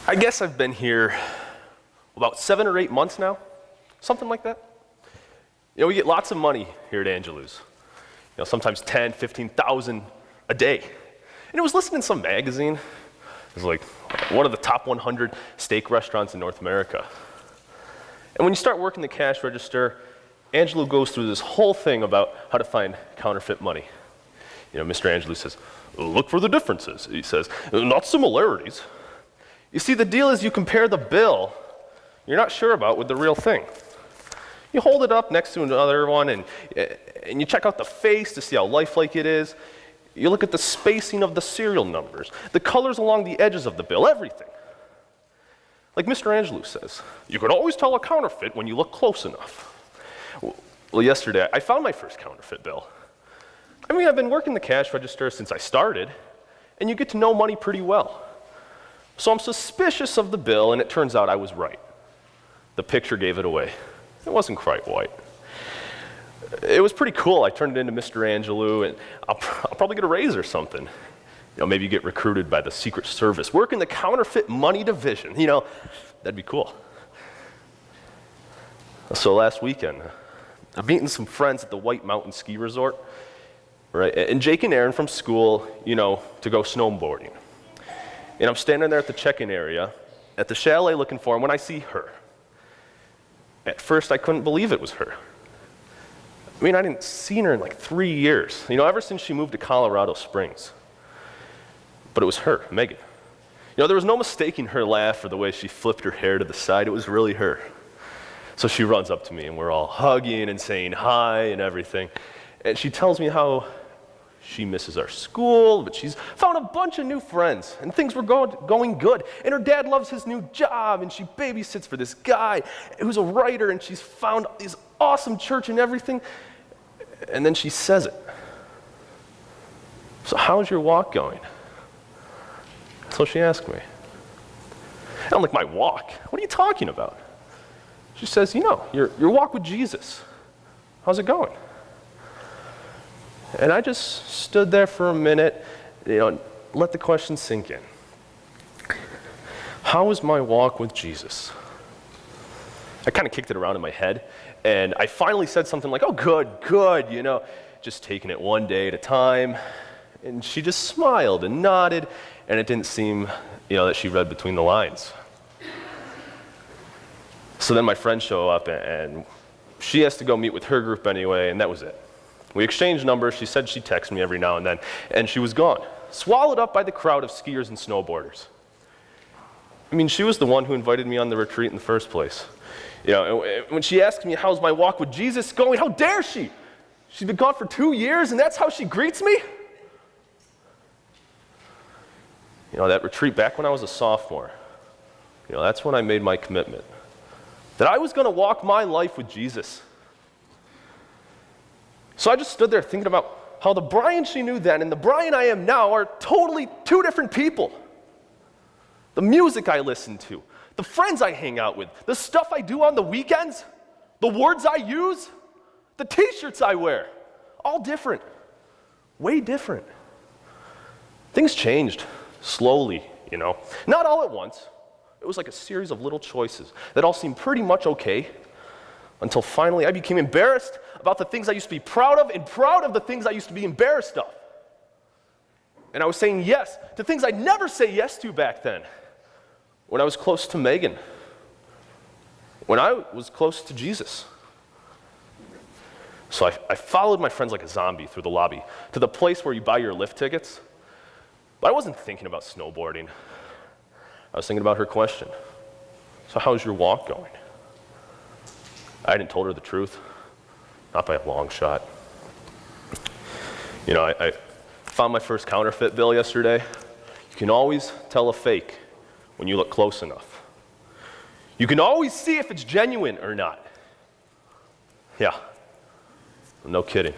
I guess I've been here about 7 or 8 months now, something like that. You know, we get lots of money here at Angelou's. You know, sometimes 10, 15,000 a day. And it was listed in some magazine. It was like one of the top 100 steak restaurants in North America. And when you start working the cash register, Angelou goes through this whole thing about how to find counterfeit money. You know, Mr. Angelou says, look for the differences. He says, not similarities. You see, the deal is you compare the bill you're not sure about with the real thing. You hold it up next to another one and you check out the face to see how lifelike it is. You look at the spacing of the serial numbers, the colors along the edges of the bill, everything. Like Mr. Angelou says, you can always tell a counterfeit when you look close enough. Well, yesterday I found my first counterfeit bill. I mean, I've been working the cash register since I started, and you get to know money pretty well. So I'm suspicious of the bill, and it turns out I was right. The picture gave it away. It wasn't quite white. It was pretty cool. I turned it into Mr. Angelou, and I'll probably get a raise or something. You know, maybe you get recruited by the Secret Service, work in the counterfeit money division. You know, that'd be cool. So last weekend, I'm meeting some friends at the White Mountain Ski Resort, right? And Jake and Aaron from school, you know, to go snowboarding. And I'm standing there at the check-in area at the chalet looking for him when I see her. At first, I couldn't believe it was her. I mean, I didn't see her in like 3 years, you know, ever since she moved to Colorado Springs. But it was her, Megan. You know, there was no mistaking her laugh or the way she flipped her hair to the side. It was really her. So she runs up to me, and we're all hugging and saying hi and everything. And she tells me how she misses our school, but she's found a bunch of new friends, and things were going good. And her dad loves his new job, and she babysits for this guy who's a writer, and she's found this awesome church and everything. And then she says it. So how's your walk going? So she asked me. And I'm like, my walk? What are you talking about? She says, you know, your walk with Jesus. How's it going? And I just stood there for a minute, you know, let the question sink in. How is my walk with Jesus? I kind of kicked it around in my head, and I finally said something like, oh, good, you know, just taking it one day at a time. And she just smiled and nodded, and it didn't seem, you know, that she read between the lines. So then my friends show up, and she has to go meet with her group anyway, and that was it. We exchanged numbers. She said she'd text me every now and then, and she was gone, swallowed up by the crowd of skiers and snowboarders. I mean, she was the one who invited me on the retreat in the first place. You know, when she asked me, how's my walk with Jesus going, how dare she? She's been gone for 2 years, and that's how she greets me? You know, that retreat back when I was a sophomore, you know, that's when I made my commitment that I was going to walk my life with Jesus. So I just stood there thinking about how the Brian she knew then and the Brian I am now are totally two different people. The music I listen to, the friends I hang out with, the stuff I do on the weekends, the words I use, the t-shirts I wear, all different, way different. Things changed slowly, you know, not all at once. It was like a series of little choices that all seemed pretty much okay until finally I became embarrassed about the things I used to be proud of and proud of the things I used to be embarrassed of. And I was saying yes to things I'd never say yes to back then. When I was close to Megan. When I was close to Jesus. So I followed my friends like a zombie through the lobby to the place where you buy your lift tickets. But I wasn't thinking about snowboarding. I was thinking about her question. So how's your walk going? I hadn't told her the truth. Not by a long shot. You know, I found my first counterfeit bill yesterday. You can always tell a fake when you look close enough. You can always see if it's genuine or not. Yeah, no kidding.